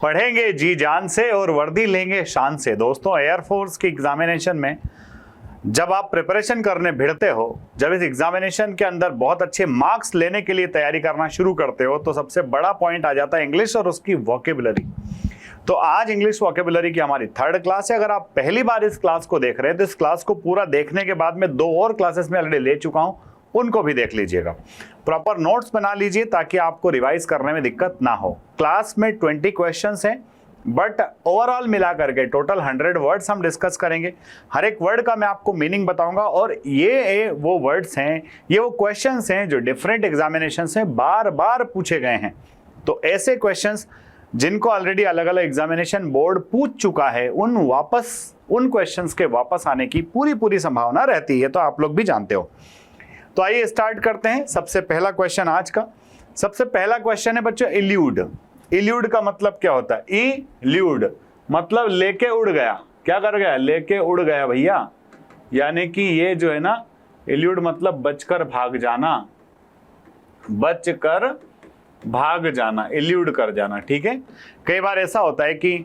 पढ़ेंगे जी जान से और वर्दी लेंगे शान से। दोस्तों, एयरफोर्स की एग्जामिनेशन में जब आप प्रिपरेशन करने भिड़ते हो, जब इस एग्जामिनेशन के अंदर बहुत अच्छे मार्क्स लेने के लिए तैयारी करना शुरू करते हो, तो सबसे बड़ा पॉइंट आ जाता है इंग्लिश और उसकी वोकेबुलरी। तो आज इंग्लिश वोकेबुलरी की हमारी 3rd क्लास है। अगर आप पहली बार इस क्लास को देख रहे हैं तो इस क्लास को पूरा देखने के बाद में 2 और क्लासेस में ऑलरेडी ले चुका हूं, उनको भी देख लीजिएगा। प्रॉपर नोट्स बना लीजिए ताकि आपको रिवाइज करने में दिक्कत ना हो। क्लास में 20 क्वेश्चंस हैं, बट ओवरऑल मिला करके टोटल 100 वर्ड्स हम डिस्कस करेंगे। हर एक वर्ड का मैं आपको मीनिंग बताऊंगा और ये वो वर्ड्स हैं, ये वो क्वेश्चंस हैं जो डिफरेंट एग्जामिनेशन से बार बार पूछे गए हैं। तो ऐसे क्वेश्चंस जिनको ऑलरेडी अलग अलग एग्जामिनेशन बोर्ड पूछ चुका है, उन क्वेश्चंस के वापस आने की पूरी संभावना रहती है, तो आप लोग भी जानते हो। तो आइए स्टार्ट करते हैं। सबसे पहला क्वेश्चन आज का, सबसे पहला क्वेश्चन है बच्चों इल्यूड। इल्यूड का मतलब क्या होता है? इल्यूड मतलब लेके उड़ गया। क्या कर गया? लेके उड़ गया भैया। यानी कि ये जो है ना, इल्यूड मतलब बचकर भाग जाना, बचकर भाग जाना, इल्यूड कर जाना। ठीक है। कई बार ऐसा होता है कि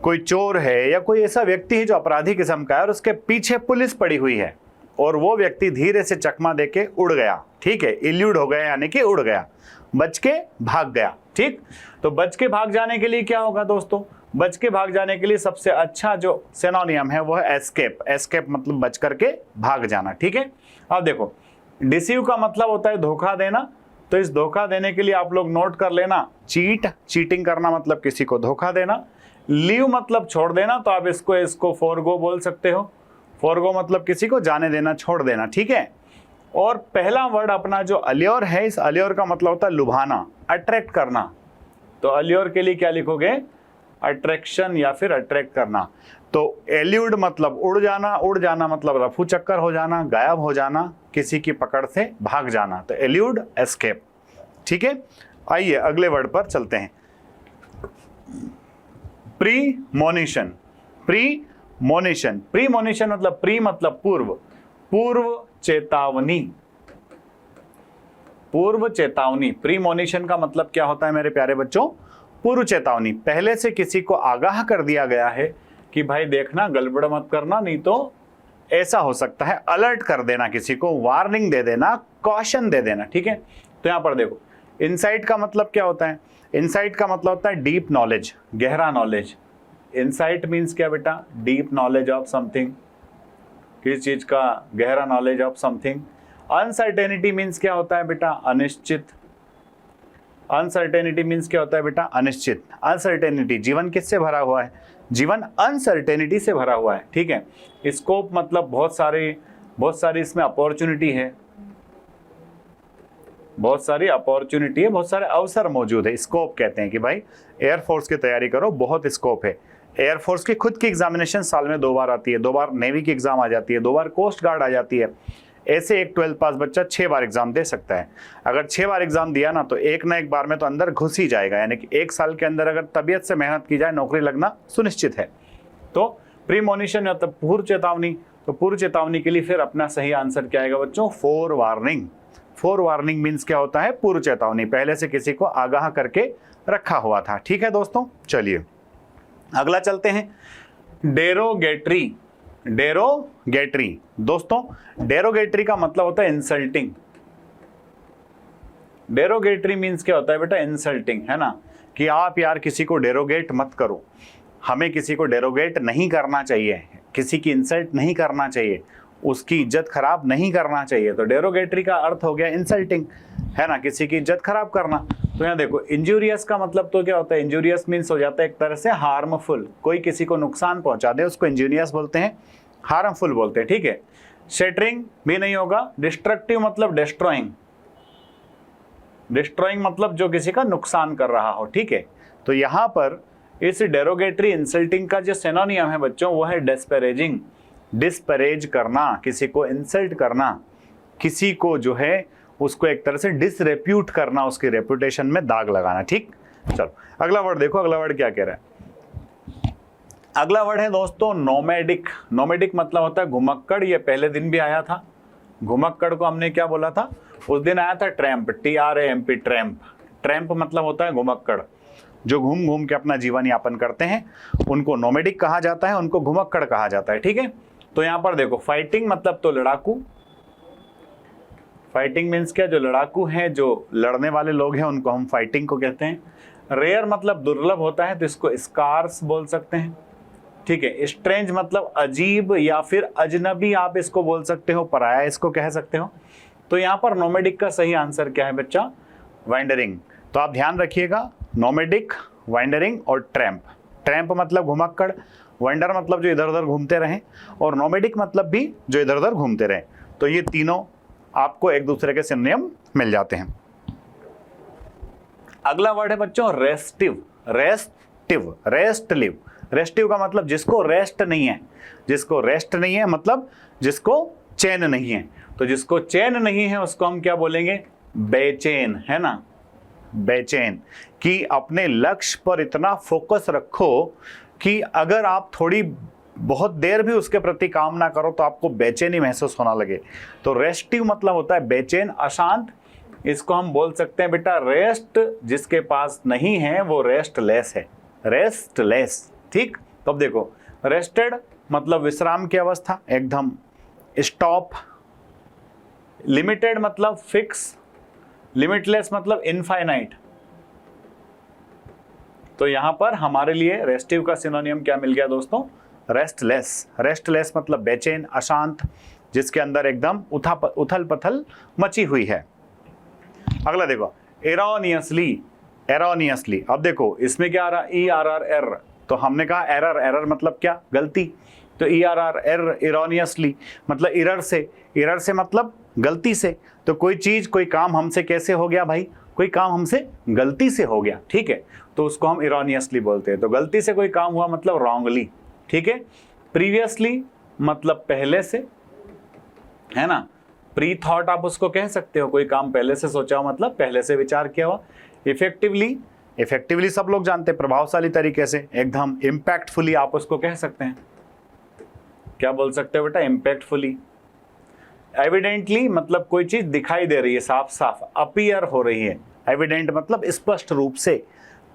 कोई चोर है या कोई ऐसा व्यक्ति है जो अपराधी किस्म का है और उसके पीछे पुलिस पड़ी हुई है और वो व्यक्ति धीरे से चकमा देके उड़ गया। ठीक है, इल्यूड हो गया यानी कि उड़ गया, बच के भाग गया। ठीक, तो बच के भाग जाने के लिए क्या होगा दोस्तों? बच के भाग जाने के लिए सबसे अच्छा जो सिनोनियम है वो है एस्केप। एस्केप मतलब बच करके भाग जाना। ठीक है। अब देखो, डिसीव का मतलब होता है धोखा देना। तो इस धोखा देने के लिए आप लोग नोट कर लेना, चीटिंग करना मतलब किसी को धोखा देना। लीव मतलब छोड़ देना, तो आप इसको फॉरगो बोल सकते हो। फॉरगो मतलब किसी को जाने देना, छोड़ देना। ठीक है। और पहला वर्ड अपना जो अल्योर है, इस अल्योर का मतलब होता है लुभाना, अट्रैक्ट करना। तो अल्योर के लिए क्या लिखोगे? अट्रैक्शन या फिर अट्रैक्ट करना। तो एल्यूड मतलब उड़ जाना मतलब रफू चक्कर हो जाना, गायब हो जाना, किसी की पकड़ से भाग जाना। तो एल्यूड, एस्केप। ठीक है। आइए अगले वर्ड पर चलते हैं। प्रीमोनिशन। प्रीमोनिशन मतलब प्री मतलब पूर्व चेतावनी। पूर्व चेतावनी। प्रीमोनिशन का मतलब क्या होता है मेरे प्यारे बच्चों? पूर्व चेतावनी। पहले से किसी को आगाह कर दिया गया है कि भाई देखना, गड़बड़ मत करना, नहीं तो ऐसा हो सकता है। अलर्ट कर देना, किसी को वार्निंग दे देना, कॉशन दे देना। ठीक है। तो यहां पर देखो, इनसाइट का मतलब क्या होता है? इनसाइट का मतलब होता है डीप नॉलेज, गहरा नॉलेज। इनसाइट मीन्स क्या बेटा? Deep knowledge of something. किस चीज का? गहरा knowledge of something. Uncertainty means क्या होता है बेटा? अनिश्चित। अनसर्टेनिटी मीन्स क्या होता है बेटा? अनिश्चित। अनसर्टेनिटी, जीवन किससे भरा हुआ है? जीवन अनसर्टेनिटी से भरा हुआ है। ठीक है। स्कोप मतलब बहुत सारी इसमें अपॉर्चुनिटी है, बहुत सारी अपॉर्चुनिटी है, बहुत सारे अवसर मौजूद है। स्कोप कहते हैं कि भाई एयरफोर्स की तैयारी करो, बहुत स्कोप है। एयरफोर्स की खुद की एग्जामिनेशन साल में 2 बार आती है, 2 बार नेवी की एग्जाम आ जाती है, 2 बार कोस्ट गार्ड आ जाती है। ऐसे एक 12th पास बच्चा 6 बार एग्जाम दे सकता है। अगर 6 बार एग्जाम दिया ना, तो एक ना एक बार में तो अंदर घुस ही जाएगा। यानी कि 1 साल के अंदर अगर तबीयत से मेहनत की जाए, नौकरी लगना सुनिश्चित है। तो प्रीमोनिशन मतलब पूर्व चेतावनी। तो पूर्व चेतावनी के लिए फिर अपना सही आंसर क्या आएगा बच्चों? Four warning. Four warning means क्या होता है? पूर्व चेतावनी, पहले से किसी को आगाह करके रखा हुआ था। ठीक है दोस्तों, चलिए अगला चलते हैं। डेरोगेटरी। डेरोगेटरी दोस्तों, डेरोगेटरी का मतलब होता है इंसल्टिंग। डेरोगेटरी मीन्स क्या होता है बेटा? इंसल्टिंग, है ना? कि आप यार किसी को डेरोगेट मत करो, हमें किसी को डेरोगेट नहीं करना चाहिए, किसी की इंसल्ट नहीं करना चाहिए, उसकी इज्जत खराब नहीं करना चाहिए। तो डेरोगेटरी का अर्थ हो गया इंसल्टिंग, है ना? किसी की इज्जत खराब करना। तो यहाँ देखो, इंजूरियस का मतलब तो क्या होता है? इंजूरियस मीन्स हो जाता है एक तरह से हार्मफुल, कोई किसी को नुकसान पहुंचा दे उसको इंजूरियस बोलते हैं, हार्मफुल बोलते हैं। ठीक है। शेटरिंग भी नहीं होगा। डिस्ट्रक्टिव मतलब डिस्ट्रॉइंग। डिस्ट्रॉइंग मतलब जो किसी का नुकसान कर रहा हो। ठीक है। तो यहाँ पर इस डेरोगेटरी इंसल्टिंग का जो सिनोनियम है बच्चों, वो है डिस्पैरेजिंग। डिस्पैरेज करना, किसी को इंसल्ट करना, किसी को जो है उसको एक तरह से डिसरेप्यूट करना, उसकी रेपुटेशन में दाग लगाना। ठीक। चलो अगला वर्ड देखो, अगला वर्ड क्या कह रहा है? अगला वर्ड है दोस्तों नोमैडिक। नोमैडिक मतलब होता है घुमक्कड़। ये पहले दिन भी आया था। घुमक्कड़ को हमने क्या बोला था? उस दिन आया था ट्रैम्प, TRAMP, ट्रैम्प। ट्रैम्प मतलब होता है घुमक्कड़। जो घूम घूम के अपना जीवन यापन करते हैं उनको नोमैडिक कहा जाता है, उनको घुमक्कड़ कहा जाता है। ठीक है, तो यहां पर देखो फाइटिंग मतलब तो लड़ाकू, फाइटिंग मीन्स क्या, जो लड़ाकू हैं, जो लड़ने वाले लोग हैं उनको हम फाइटिंग को कहते हैं। रेयर मतलब दुर्लभ होता है तो इसको स्कार्स बोल सकते हैं। ठीक है, स्ट्रेंज मतलब अजीब या फिर अजनबी आप इसको बोल सकते हो, पराया इसको कह सकते हो। तो यहाँ पर नोमैडिक का सही आंसर क्या है बच्चा, वांडरिंग। तो आप ध्यान रखिएगा, नोमैडिक, वांडरिंग और ट्रैम्प। ट्रैम्प मतलब घुमक्कड़, वांडर मतलब जो इधर उधर घूमते रहें, और नोमैडिक मतलब भी जो इधर उधर घूमते रहें। तो ये तीनों आपको एक दूसरे के सिनोनिम मिल जाते हैं। अगला वर्ड है बच्चों restive. Restive, rest live. Restive का मतलब जिसको रेस्ट नहीं है, जिसको रेस्ट नहीं है मतलब जिसको चैन नहीं है। तो जिसको चैन नहीं है उसको हम क्या बोलेंगे, बेचैन, है ना, बेचैन। कि अपने लक्ष्य पर इतना फोकस रखो कि अगर आप थोड़ी बहुत देर भी उसके प्रति काम ना करो तो आपको बेचैनी महसूस होना लगे। तो रेस्टिव मतलब होता है बेचैन, अशांत। इसको हम बोल सकते हैं बेटा रेस्ट जिसके पास नहीं है वो रेस्टलेस है, रेस्टलेस। ठीक, तो अब देखो रेस्टेड मतलब विश्राम की अवस्था, एकदम स्टॉप। लिमिटेड मतलब फिक्स, लिमिटलेस मतलब इनफाइनाइट। तो यहां पर हमारे लिए रेस्टिव का सिनोनियम क्या मिल गया दोस्तों, रेस्टलेस। रेस्टलेस मतलब बेचैन, अशांत, जिसके अंदर एकदम उथल पथल मची हुई है। अगला देखो एरोनियसली। एरोनियसली, अब देखो इसमें क्या आ रहा, ERR, तो हमने कहा एरर, एरर मतलब क्या, गलती। तो ERR, एरोनियसली मतलब इरर से, इरर से मतलब गलती से। तो कोई चीज, कोई काम हमसे कैसे हो गया भाई, कोई काम हमसे गलती से हो गया। ठीक है, तो उसको हम एरोनियसली बोलते हैं। तो गलती से कोई काम हुआ मतलब रॉन्गली। ठीक है, प्रीवियसली मतलब पहले से, है ना, प्री थॉट आप उसको कह सकते हो, कोई काम पहले से सोचा हो मतलब पहले से विचार किया हुआ। इफेक्टिवली, इफेक्टिवली सब लोग जानते हैं, प्रभावशाली तरीके से, एकदम इम्पैक्टफुली आप उसको कह सकते हैं। क्या बोल सकते हो बेटा, इम्पैक्टफुली। एविडेंटली मतलब कोई चीज दिखाई दे रही है, साफ साफ अपीयर हो रही है। एविडेंट मतलब स्पष्ट रूप से।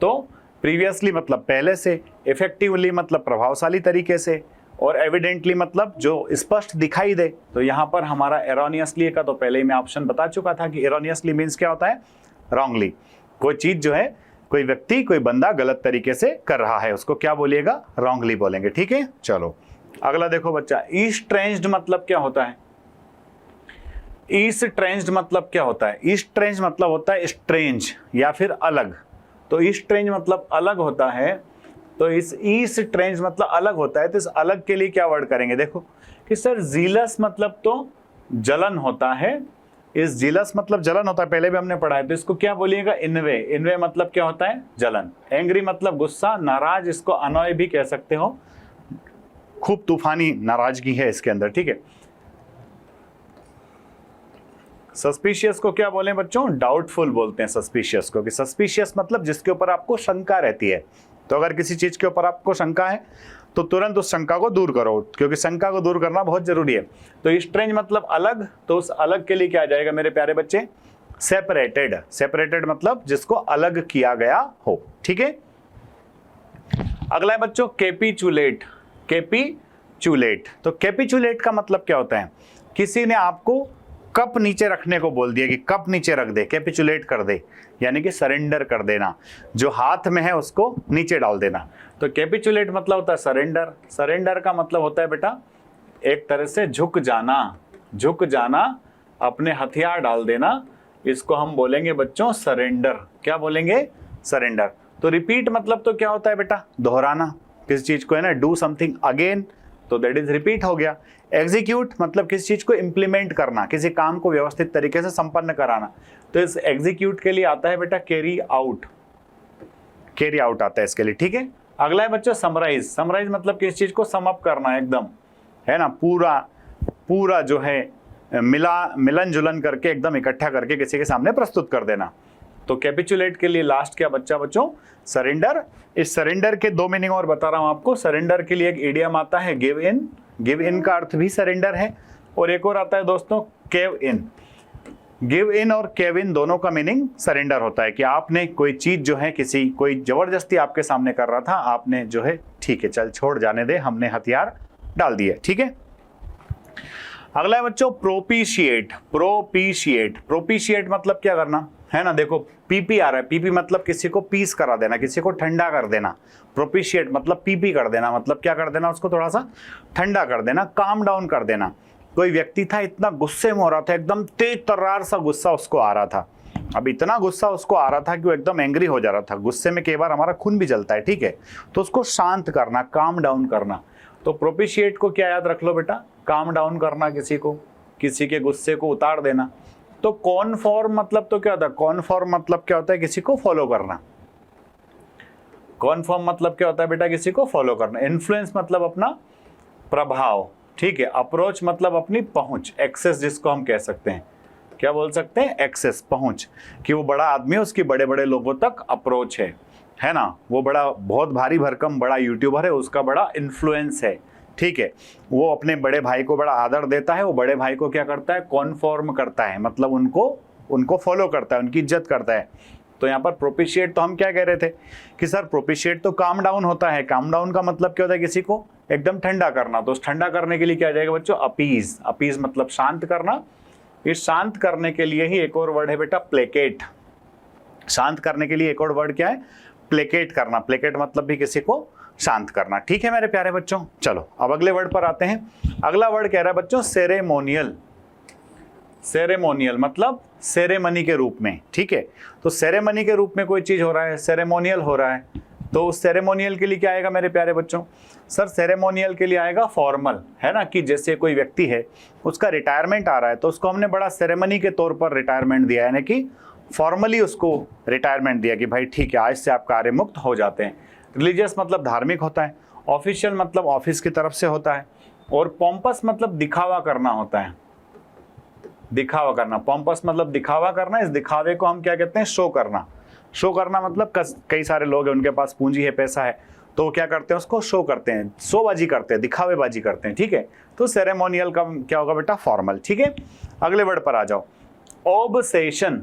तो प्रीवियसली मतलब पहले से, इफेक्टिवली मतलब प्रभावशाली तरीके से, और एविडेंटली मतलब जो स्पष्ट दिखाई दे। तो यहाँ पर हमारा एरोनियसली का तो पहले ही मैं ऑप्शन बता चुका था कि एरोनियसली मीन्स क्या होता है, रॉन्गली। कोई चीज जो है, कोई व्यक्ति, कोई बंदा गलत तरीके से कर रहा है, उसको क्या बोलिएगा, रॉन्गली बोलेंगे। ठीक है, चलो अगला देखो बच्चा, ईस्ट्रेंज्ड मतलब क्या होता है। ईस्ट्रेंज्ड मतलब क्या होता है, ईस्ट्रेंज मतलब होता है स्ट्रेंज या फिर अलग। तो ईस्ट्रेंज मतलब अलग होता है, तो इस ईस्ट्रेंज मतलब अलग होता है। तो इस अलग के लिए क्या वर्ड करेंगे, देखो कि सर जीलस मतलब तो जलन होता है, इस जीलस मतलब जलन होता है, पहले भी हमने पढ़ा है। तो इसको क्या बोलिएगा, इनवे। इनवे मतलब क्या होता है, जलन। एंग्री मतलब गुस्सा, नाराज, इसको अनॉय भी कह सकते हो, खूब तूफानी नाराजगी है इसके अंदर। ठीक है, सस्पिशियस को क्या बोले बच्चों, डाउटफुल बोलते हैं सस्पिशियस को। कि सस्पिशियस मतलब जिसके ऊपर आपको शंका रहती है। तो अगर किसी चीज के ऊपर आपको शंका है तो तुरंत उस शंका को दूर करो, क्योंकि शंका को दूर करना बहुत जरूरी है। तो स्ट्रेंज मतलब अलग, तो उस अलग के लिए क्या आ जाएगा मेरे प्यारे बच्चे, सेपरेटेड। सेपरेटेड मतलब जिसको अलग किया गया हो। ठीक है, अगला है बच्चों कैपिचुलेट। कैपिचुलेट, तो कैपिचुलेट का मतलब क्या होता है, किसी ने आपको कप नीचे रखने को बोल दिया कि कप नीचे रख दे, कैपिचुलेट कर दे, यानी कि सरेंडर कर देना, जो हाथ में है उसको नीचे डाल देना। तो कैपिचुलेट मतलब होता है सरेंडर। सरेंडर का मतलब होता है बेटा एक तरह से झुक जाना, झुक जाना, अपने हथियार डाल देना। इसको हम बोलेंगे बच्चों सरेंडर। क्या बोलेंगे, सरेंडर। तो रिपीट मतलब तो क्या होता है बेटा, दोहराना, किसी चीज को है ना, डू समथिंग अगेन, तो दैट इज रिपीट हो गया। एग्जीक्यूट मतलब किसी चीज को इंप्लीमेंट करना, किसी काम को व्यवस्थित तरीके से संपन्न कराना। तो इस एग्जीक्यूट के लिए आता है बेटा कैरी आउट। कैरी आउट आता है इसके लिए। ठीक है, अगला है बच्चों समराइज। समराइज मतलब किसी चीज को सम अप करना, एकदम, है ना, पूरा जो है मिलन जुलन करके एकदम इकट्ठा करके किसी के सामने प्रस्तुत कर देना। तो कैपिचुलेट के लिए लास्ट क्या बच्चा बच्चों, सरेंडर। इस सरेंडर के दो मीनिंग और बता रहा हूं आपको। सरेंडर के लिए एक इडियम आता है गिव इन। गिव इन का अर्थ भी सरेंडर है। और एक और आता है दोस्तों केव इन। गिव इन और केव इन दोनों का मीनिंग सरेंडर होता है कि आपने कोई चीज जो है कोई जबरदस्ती आपके सामने कर रहा था, आपने जो है ठीक है चल छोड़ जाने दे, हमने हथियार डाल दिए। ठीक है, अगला है बच्चों प्रोपिशिएट। प्रोपिशिएट मतलब क्या करना है ना, देखो पीपी आ रहा है, पीपी मतलब किसी को पीस करा देना, किसी को ठंडा कर देना। प्रोपिशिएट मतलब पीपी कर देना, मतलब क्या कर देना, उसको थोड़ा सा ठंडा कर देना, काम डाउन कर देना। कोई व्यक्ति था इतना गुस्से में हो रहा था, एकदम तेज तर्रार सा गुस्सा उसको आ रहा था। अब इतना गुस्सा उसको आ रहा था कि वो एकदम एंग्री हो जा रहा था। गुस्से में कई बार हमारा खून भी जलता है, ठीक है, तो उसको शांत करना, काम डाउन करना। तो प्रोपिशिएट को क्या याद रख लो बेटा, काम डाउन करना, किसी के गुस्से को उतार देना। तो कॉनफॉर्म मतलब तो क्या होता है, कॉनफॉर्म मतलब क्या होता है, किसी को फॉलो करना। कॉनफॉर्म मतलब क्या होता है बेटा, किसी को फॉलो करना। इन्फ्लुएंस मतलब अपना प्रभाव, ठीक है। अप्रोच मतलब अपनी पहुंच, एक्सेस जिसको हम कह सकते हैं, क्या बोल सकते हैं, एक्सेस, पहुंच, कि वो बड़ा आदमी है, उसकी बड़े बड़े लोगों तक अप्रोच है ना, वो बड़ा बहुत भारी भरकम बड़ा यूट्यूबर है, उसका बड़ा इन्फ्लुएंस है, ठीक है। वो अपने बड़े भाई को बड़ा आदर देता है, वो बड़े भाई को क्या करता है, कॉन्फॉर्म करता है, मतलब उनको फॉलो करता है, उनकी इज्जत करता है। तो यहाँ पर प्रोपिशिएट तो हम क्या कह रहे थे कि सर प्रोपिशिएट तो काम डाउन होता है। काम डाउन का मतलब क्या होता है, किसी को एकदम ठंडा करना। तो ठंडा करने के लिए क्या आ जाएगा बच्चों, अपीज। अपीज मतलब शांत करना। इस शांत करने के लिए ही एक और वर्ड है बेटा, प्लेकेट। शांत करने के लिए एक और वर्ड क्या है, प्लेकेट करना। प्लेकेट मतलब भी किसी को शांत करना, ठीक है मेरे प्यारे बच्चों। चलो अब अगले वर्ड पर आते हैं। अगला वर्ड कह रहा है बच्चों सेरेमोनियल। सेरेमोनियल मतलब सेरेमनी के रूप में, ठीक है। तो सेरेमनी के रूप में कोई चीज हो रहा है, सेरेमोनियल हो रहा है, तो उस सेरेमोनियल के लिए क्या आएगा मेरे प्यारे बच्चों, सर सेरेमोनियल के लिए आएगा फॉर्मल, है ना, कि जैसे कोई व्यक्ति है उसका रिटायरमेंट आ रहा है, तो उसको हमने बड़ा सेरेमनी के तौर पर रिटायरमेंट दिया, यानी कि फॉर्मली उसको रिटायरमेंट दिया कि भाई ठीक है आज से आप कार्य मुक्त हो जाते हैं। रिलीजियस मतलब धार्मिक होता है, ऑफिशियल मतलब ऑफिस की तरफ से होता है, और पॉम्पस मतलब दिखावा करना होता है। दिखावा करना, पॉम्पस मतलब दिखावा करना। इस दिखावे को हम क्या कहते हैं, शो करना। शो करना मतलब कई सारे लोग हैं, उनके पास पूंजी है, पैसा है, तो वो क्या करते हैं, उसको शो करते हैं, शोबाजी करते हैं, दिखावेबाजी करते हैं, ठीक है। तो सेरेमोनियल का क्या होगा बेटा, फॉर्मल, ठीक है। अगले वर्ड पर आ जाओ, ऑब्सेशन।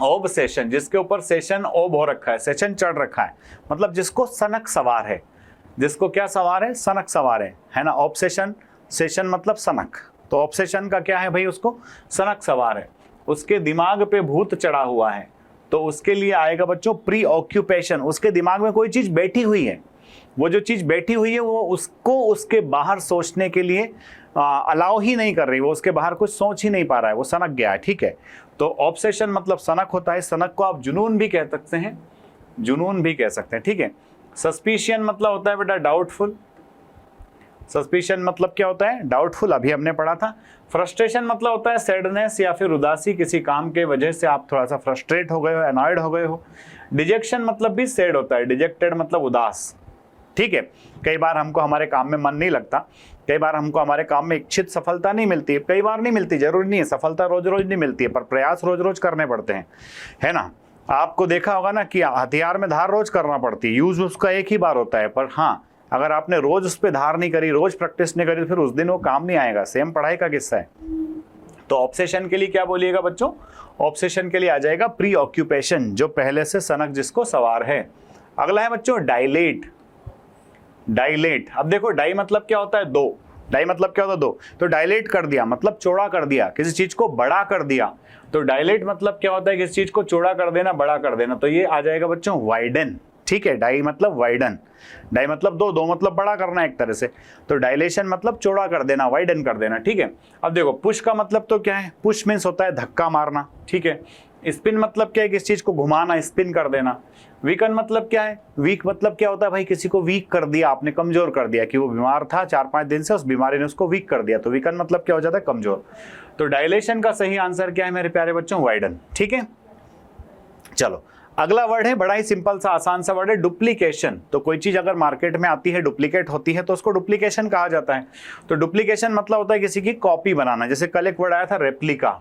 ऑब्सेशन जिसके ऊपर सेशन ओब हो रखा है, सेशन चढ़ रखा है, मतलब जिसको सनक सवार है, जिसको क्या सवार है, सनक सवार है ना। ऑब्सेशन, सेशन मतलब सनक, तो ऑब्सेशन का क्या है भाई, उसको सनक सवार है, उसके दिमाग पे भूत चढ़ा हुआ है, तो उसके लिए आएगा बच्चों प्री ऑक्यूपेशन। उसके दिमाग में कोई चीज बैठी हुई है, वो जो चीज बैठी हुई है वो उसको उसके बाहर सोचने के लिए अलाउ ही नहीं कर रही, वो उसके बाहर कुछ सोच ही नहीं पा रहा है, वो सनक गया है, ठीक है। तो ऑब्सेशन मतलब सनक होता है, सनक को आप जुनून भी कह सकते हैं, जुनून भी कह सकते हैं, ठीक है। सस्पिशियन मतलब होता है बेटा डाउटफुल। सस्पिशन मतलब क्या होता है, डाउटफुल, अभी हमने पढ़ा था। फ्रस्ट्रेशन मतलब होता है सैडनेस या फिर उदासी, किसी काम के वजह से आप थोड़ा सा फ्रस्ट्रेट हो गए हो, एनॉयड हो गए हो। डिजेक्शन मतलब भी सैड होता है, डिजेक्टेड मतलब उदास, ठीक है। कई बार हमको हमारे काम में मन नहीं लगता, कई बार हमको हमारे काम में इच्छित सफलता नहीं मिलती, कई बार नहीं मिलती, जरूरी नहीं है सफलता रोज रोज नहीं मिलती है, पर प्रयास रोज रोज करने पड़ते हैं, है ना। आपको देखा होगा ना कि हथियार में धार रोज करना पड़ती है, यूज उसका एक ही बार होता है, पर हाँ अगर आपने रोज उस पर धार नहीं करी, रोज प्रैक्टिस नहीं करी, तो फिर उस दिन वो काम नहीं आएगा। सेम पढ़ाई का किस्सा है। तो ऑब्सेशन के लिए क्या बोलिएगा बच्चों, ऑब्सेशन के लिए आ जाएगा प्री ऑक्यूपेशन, जो पहले से सनक जिसको सवार है। अगला है बच्चों डायलेट। डायलेट, अब देखो डाई मतलब क्या होता है, दो। डाई मतलब क्या होता है, दो। तो डायलेट कर दिया मतलब चौड़ा कर दिया, किसी चीज को बड़ा कर दिया। तो डायलेट मतलब क्या होता है, किसी चीज को चौड़ा कर देना, बड़ा कर देना। तो ये आ जाएगा बच्चों वाइडन, ठीक है। डाई मतलब वाइडन, डाई मतलब दो, दो मतलब बड़ा करना एक तरह से। तो डायलेशन मतलब चौड़ा कर देना, वाइडन कर देना, ठीक है। अब देखो पुश का मतलब तो क्या है, पुश मीन्स होता है धक्का मारना, ठीक है। स्पिन मतलब क्या है, किसी चीज को घुमाना, स्पिन कर देना। वीकन मतलब क्या है, वीक मतलब क्या होता है भाई, किसी को वीक कर दिया आपने, कमजोर कर दिया, कि वो बीमार था 4-5 दिन से, उस बीमारी ने उसको वीक कर दिया, तो वीकन मतलब क्या हो जाता है, कमजोर। तो डायलेशन का सही आंसर क्या है मेरे प्यारे बच्चों, वाइडन, ठीक है। चलो अगला वर्ड है, बड़ा ही सिंपल सा आसान सा वर्ड है, डुप्लीकेशन। तो कोई चीज अगर मार्केट में आती है, डुप्लीकेट होती है, तो उसको डुप्लीकेशन कहा जाता है। तो डुप्लीकेशन मतलब होता है किसी की कॉपी बनाना। जैसे कल एक वर्ड आया था रेप्लिका,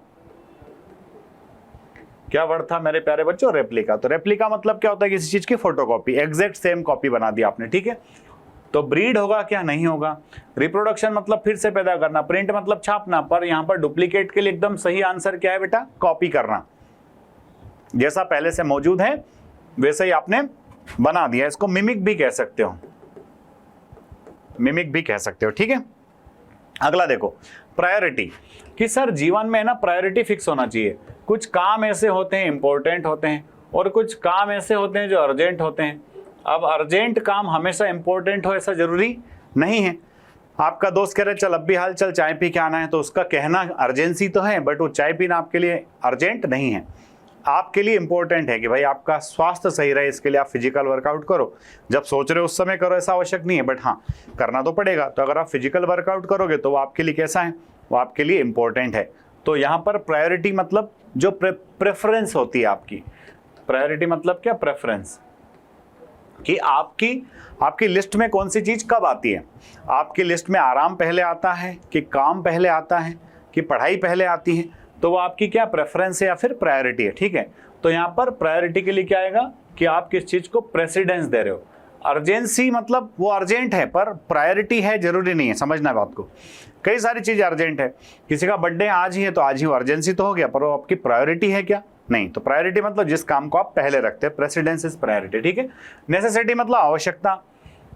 क्या वर्ड था मेरे प्यारे बच्चों, रेप्लिका। तो रेप्लिका मतलब क्या होता है, किसी चीज की फोटोकॉपी, एग्जैक्ट सेम कॉपी बना दी आपने, ठीक है। तो ब्रीड होगा क्या, नहीं होगा। रिप्रोडक्शन मतलब फिर से पैदा करना, प्रिंट मतलब छापना, पर यहां पर डुप्लीकेट के लिए एकदम सही आंसर क्या है बेटा, कॉपी करना। जैसा पहले से मौजूद है वैसे ही आपने बना दिया, इसको मिमिक भी कह सकते हो, मिमिक भी कह सकते हो, ठीक है। अगला देखो प्रायोरिटी, कि सर जीवन में ना प्रायोरिटी फिक्स होना चाहिए। कुछ काम ऐसे होते हैं इंपॉर्टेंट होते हैं, और कुछ काम ऐसे होते हैं जो अर्जेंट होते हैं। अब अर्जेंट काम हमेशा इंपॉर्टेंट हो ऐसा जरूरी नहीं है। आपका दोस्त कह रहे चल अब भी हाल चल चाय पी के आना है, तो उसका कहना अर्जेंसी तो है, बट वो चाय पीना आपके लिए अर्जेंट नहीं है। आपके लिए इंपॉर्टेंट है कि भाई आपका स्वास्थ्य सही रहे, इसके लिए आप फिजिकल वर्कआउट करो। जब सोच रहे हो उस समय करो ऐसा आवश्यक नहीं है, बट हाँ करना तो पड़ेगा। तो अगर आप फिजिकल वर्कआउट करोगे तो वो आपके लिए कैसा है, वो आपके लिए इंपॉर्टेंट है। तो यहाँ पर प्रायोरिटी मतलब जो प्रेफरेंस होती है आपकी, प्रायोरिटी मतलब क्या, प्रेफरेंस, कि आपकी लिस्ट में कौन सी चीज कब आती है। आपकी लिस्ट में आराम पहले आता है कि काम पहले आता है कि पढ़ाई पहले आती है, तो वो आपकी क्या प्रेफरेंस है या फिर प्रायोरिटी है, ठीक है। तो यहाँ पर प्रायोरिटी के लिए क्या आएगा कि आप किस चीज को प्रेसिडेंस दे रहे हो। अर्जेंसी मतलब वो अर्जेंट है पर प्रायोरिटी है जरूरी नहीं है, समझना बात को। कई सारी चीजें अर्जेंट है, किसी का बर्थडे आज ही है तो आज ही वो अर्जेंसी तो हो गया, पर वो आपकी प्रायोरिटी है क्या, नहीं। तो प्रायोरिटी मतलब जिस काम को आप पहले रखते हैं, प्रेसिडेंस इज प्रायोरिटी, ठीक है। नेसेसिटी मतलब आवश्यकता।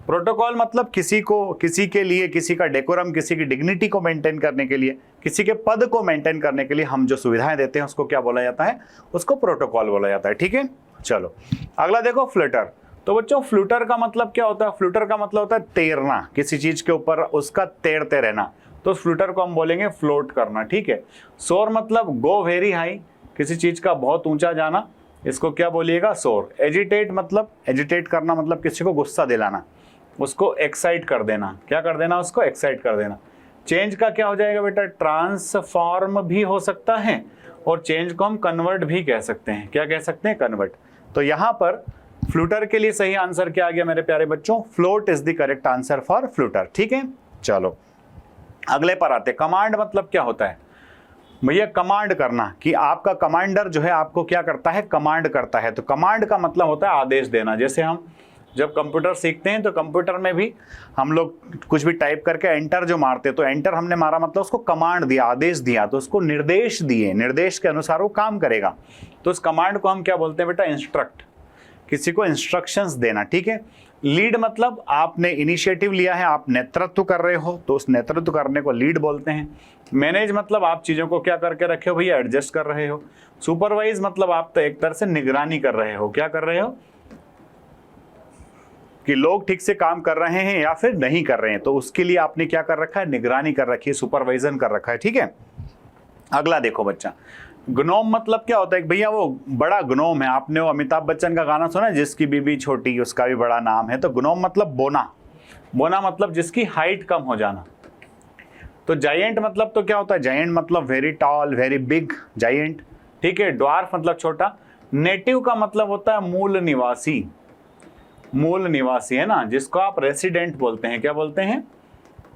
प्रोटोकॉल मतलब किसी के लिए किसी का डेकोरम, किसी की डिग्निटी को मेंटेन करने के लिए, किसी के पद को मेंटेन करने के लिए हम जो सुविधाएं देते हैं उसको क्या बोला जाता है, उसको प्रोटोकॉल बोला जाता है, ठीक है। चलो अगला देखो फ्लटर। तो बच्चों फ्लूटर का मतलब क्या होता है, फ्लूटर का मतलब होता है तैरना, किसी चीज के ऊपर उसका तैरते रहना, तो फ्लूटर को हम बोलेंगे फ्लोट करना, ठीक है। सोर मतलब गो वेरी हाई, किसी चीज का बहुत ऊंचा जाना, इसको क्या बोलिएगा, सोर। एजिटेट मतलब एजिटेट करना, मतलब किसी को गुस्सा दिलाना, उसको एक्साइट कर देना, क्या कर देना, उसको एक्साइट कर देना। चेंज का क्या हो जाएगा बेटा, ट्रांसफॉर्म भी हो सकता है, और चेंज को हम कन्वर्ट भी कह सकते हैं, क्या कह सकते हैं, कन्वर्ट। तो यहां पर फ्लूटर के लिए सही आंसर क्या आ गया मेरे प्यारे बच्चों, float is the correct answer for flutter, ठीक है। चलो अगले पर आते, कमांड मतलब क्या होता है भैया, कमांड करना, कि आपका कमांडर जो है आपको क्या करता है, कमांड करता है। तो कमांड का मतलब होता है आदेश देना। जैसे हम जब कंप्यूटर सीखते हैं तो कंप्यूटर में भी हम लोग कुछ भी टाइप करके एंटर जो मारते हैं, तो एंटर हमने मारा मतलब उसको कमांड दिया, आदेश दिया, तो उसको निर्देश दिए, निर्देश के अनुसार वो काम करेगा। तो उस कमांड को हम क्या बोलते हैं बेटा, इंस्ट्रक्ट, किसी को इंस्ट्रक्शंस देना, ठीक है। लीड मतलब आपने इनिशिएटिव लिया है, आप नेतृत्व कर रहे हो, तो उस नेतृत्व करने को लीड बोलते हैं। मैनेज मतलब आप चीजों को क्या करके रखे हो भैया, एडजस्ट कर रहे हो। सुपरवाइज मतलब आप तो एक तरह से निगरानी कर रहे हो, क्या कर रहे हो, कि लोग ठीक से काम कर रहे हैं या फिर नहीं कर रहे हैं, तो उसके लिए आपने क्या कर रखा है, निगरानी कर रखी है, सुपरवाइजन कर रखा है, ठीक है। अगला देखो बच्चा, ग्नोम मतलब क्या होता है, भैया वो बड़ा ग्नोम है। आपने वो अमिताभ बच्चन का गाना सुना, जिसकी बीबी छोटी उसका भी बड़ा नाम है। तो ग्नोम मतलब बोना, बोना मतलब जिसकी हाइट कम हो जाना। तो जायंट मतलब तो क्या होता है, जायंट मतलब very tall, very big, giant, ठीक है। ड्वार्फ मतलब छोटा। नेटिव का मतलब होता है मूल निवासी, मूल निवासी है ना, जिसको आप रेसिडेंट बोलते हैं, क्या बोलते हैं,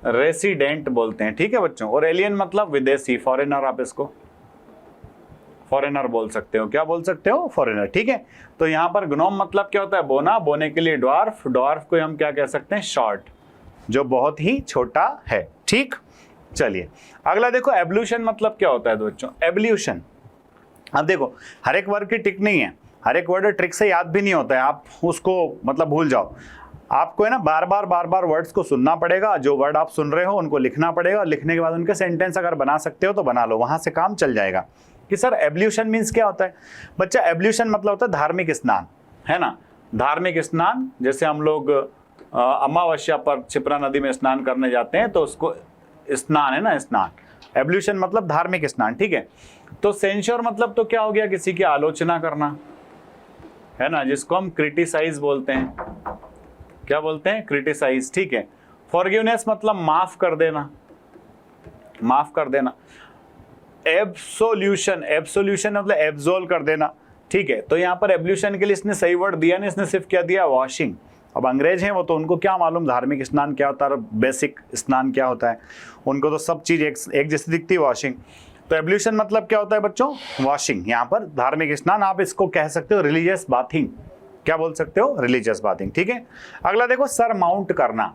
रेसिडेंट बोलते हैं, ठीक है बच्चों। और एलियन मतलब विदेशी, फॉरेनर, आप इसको फॉरेनर बोल सकते हो, क्या बोल सकते हो, फॉरेनर, ठीक है। तो यहाँ पर ग्नोम मतलब क्या होता है, बोना, बोने के लिए ड्वार्फ, ड्वार्फ को हम क्या कह सकते हैं, शॉर्ट, जो बहुत ही छोटा है, ठीक। चलिए अगला देखो, एवोल्यूशन मतलब क्या होता है बच्चों, एवोल्यूशन। अब देखो हर एक वर्ड की ट्रिक नहीं है, हर एक वर्ड ट्रिक से याद भी नहीं होता है, आप उसको मतलब भूल जाओ। आपको है ना बार बार वर्ड्स को सुनना पड़ेगा, जो वर्ड आप सुन रहे हो उनको लिखना पड़ेगा, और लिखने के बाद उनके सेंटेंस अगर बना सकते हो तो बना लो, वहां से काम चल जाएगा। कि सर एवोल्यूशन मीन्स क्या होता है बच्चा, एवोल्यूशन मतलब होता है धार्मिक स्नान, है ना, धार्मिक स्नान। जैसे हम लोग अमावस्या पर क्षिप्रा नदी में स्नान करने जाते हैं, तो उसको स्नान है ना, स्नान। एवोल्यूशन मतलब धार्मिक स्नान, ठीक है। तो सेंश्योर मतलब तो क्या हो गया, किसी की आलोचना करना, है ना, जिसको हम क्रिटिसाइज बोलते हैं, क्या बोलते हैं, क्रिटिसाइज, ठीक है। फॉरगिवनेस मतलब माफ कर देना, माफ कर देना। एब्सोल्यूशन, एब्सोल्यूशन मतलब एब्सोल कर देना, ठीक है। तो यहाँ पर एब्सोल्यूशन के लिए इसने सही वर्ड दिया नहीं, इसने सिर्फ क्या दिया, वॉशिंग। अब अंग्रेज हैं वो, तो उनको क्या मालूम धार्मिक स्नान क्या होता है, बेसिक स्नान क्या होता है, उनको तो सब चीज एक जैसी दिखती है, वॉशिंग। तो एब्सोल्यूशन मतलब क्या होता है बच्चों, वॉशिंग। यहाँ पर धार्मिक स्नान, आप इसको कह सकते हो रिलीजियस बाथिंग, क्या बोल सकते हो, रिलीजियस बाथिंग, ठीक है। अगला देखो, सर माउंट करना।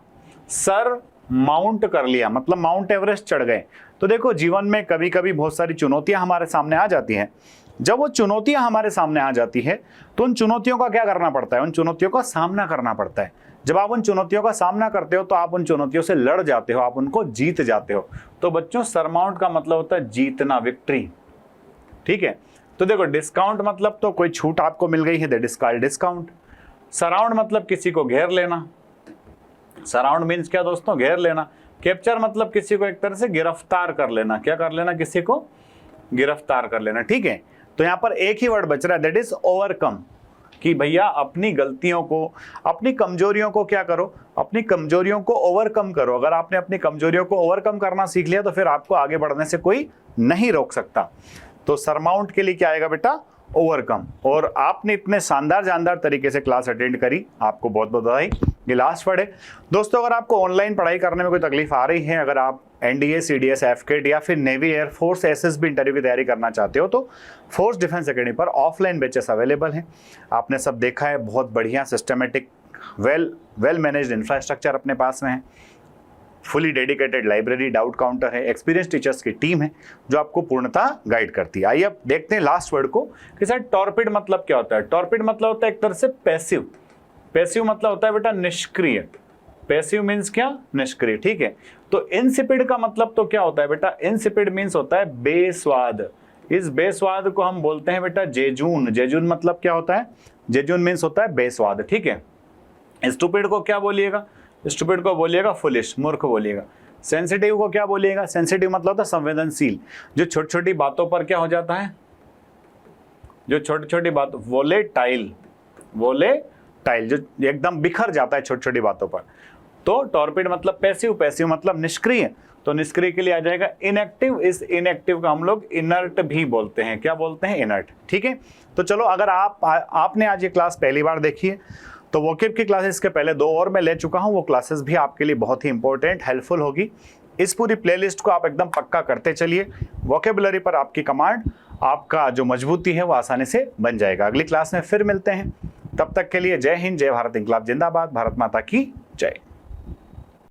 सर माउंट कर लिया, मतलब माउंट एवरेस्ट चढ़ गए। तो देखो जीवन में कभी कभी बहुत सारी चुनौतियां हमारे सामने आ जाती हैं। जब वो चुनौतियां हमारे सामने आ जाती है तो उन चुनौतियों का क्या करना पड़ता है, उन चुनौतियों का सामना करना पड़ता है। जब आप उन चुनौतियों का सामना करते हो तो आप उन चुनौतियों से लड़ जाते हो, आप उनको जीत जाते हो। तो बच्चों सरमाउंट का मतलब होता है जीतना, विक्ट्री। ठीक है, तो देखो डिस्काउंट मतलब तो कोई छूट आपको मिल गई है, that is called discount. Surround मतलब किसी को घेर लेना, सराउंड मीन्स क्या दोस्तों, घेर लेना। कैप्चर मतलब किसी को एक तरह से गिरफ्तार कर लेना, क्या कर लेना, किसी को गिरफ्तार कर लेना। ठीक है, तो यहां पर एक ही वर्ड बच रहा है, दैट इज ओवरकम, कि भैया अपनी गलतियों को, अपनी कमजोरियों को क्या करो, अपनी कमजोरियों को ओवरकम करो। अगर आपने अपनी कमजोरियों को ओवरकम करना सीख लिया तो फिर आपको आगे बढ़ने से कोई नहीं रोक सकता। तो सरमाउंट के लिए क्या आएगा बेटा, ओवरकम। और आपने इतने शानदार तरीके से क्लास अटेंड करी, आपको बहुत बहुत बधाई। ये लास्ट वर्ड है दोस्तों। अगर आपको ऑनलाइन पढ़ाई करने में कोई तकलीफ आ रही है, अगर आप एनडीए, सीडीएस, एफकेट या फिर नेवी, एयरफोर्स, एसएसबी इंटरव्यू की तैयारी करना चाहते हो तो फोर्स डिफेंस एकेडमी पर ऑफलाइन बैचेस अवेलेबल हैं। आपने सब देखा है, बहुत बढ़िया सिस्टमेटिक वेल मैनेज्ड इंफ्रास्ट्रक्चर अपने पास में है, fully dedicated library, doubt counter है, एक्सपीरियंस टीचर्स की टीम है जो आपको पूर्णतः गाइड करती है। आइए अब देखते हैं लास्ट वर्ड को कि सर टॉर्पिड मतलब क्या होता है। टॉर्पिड मतलब होता है एक तरह से पैसिव। पैसिव मतलब होता है बेटा निष्क्रिय। पैसिव मीन्स क्या, निष्क्रिय। ठीक है, तो इनसिपिड का मतलब तो क्या होता है बेटा, इनसिपिड मीन्स होता है बेस्वाद। इस बेस्वाद को हम बोलते हैं बेटा जेजून। जेजून मतलब क्या होता है, जेजून मीन्स होता है बेस्वाद। ठीक है, स्टूपिड को क्या बोलिएगा, स्टूपिड को बोलिएगा फुलिश, मूर्ख बोलिएगा। सेंसिटिव को क्या बोलिएगा, सेंसिटिव मतलब होता है संवेदनशील, जो छोटी छोटी बातों पर क्या हो जाता है, जो छोटी छोटी बात, वोलेटाइल, वोलेटाइल जो एकदम बिखर जाता है छोटी छोटी बातों पर। तो टॉर्पिड मतलब पैसिव, पैसिव मतलब निष्क्रिय। तो निष्क्रिय के लिए आ जाएगा इनएक्टिव। इस इनएक्टिव का हम लोग इनर्ट भी बोलते हैं, क्या बोलते हैं, इनर्ट। ठीक है, तो चलो अगर आपने आज ये क्लास पहली बार देखी है तो वोकेब की क्लासेस के पहले 2 और मैं ले चुका हूं, वो क्लासेस भी आपके लिए बहुत ही इंपॉर्टेंट, हेल्पफुल होगी। इस पूरी प्लेलिस्ट को आप एकदम पक्का करते चलिए। वोकेबुलरी पर आपकी कमांड, आपका जो मजबूती है वो आसानी से बन जाएगा। अगली क्लास में फिर मिलते हैं, तब तक के लिए जय हिंद, जय भारत, इंकलाब जिंदाबाद, भारत माता की जय।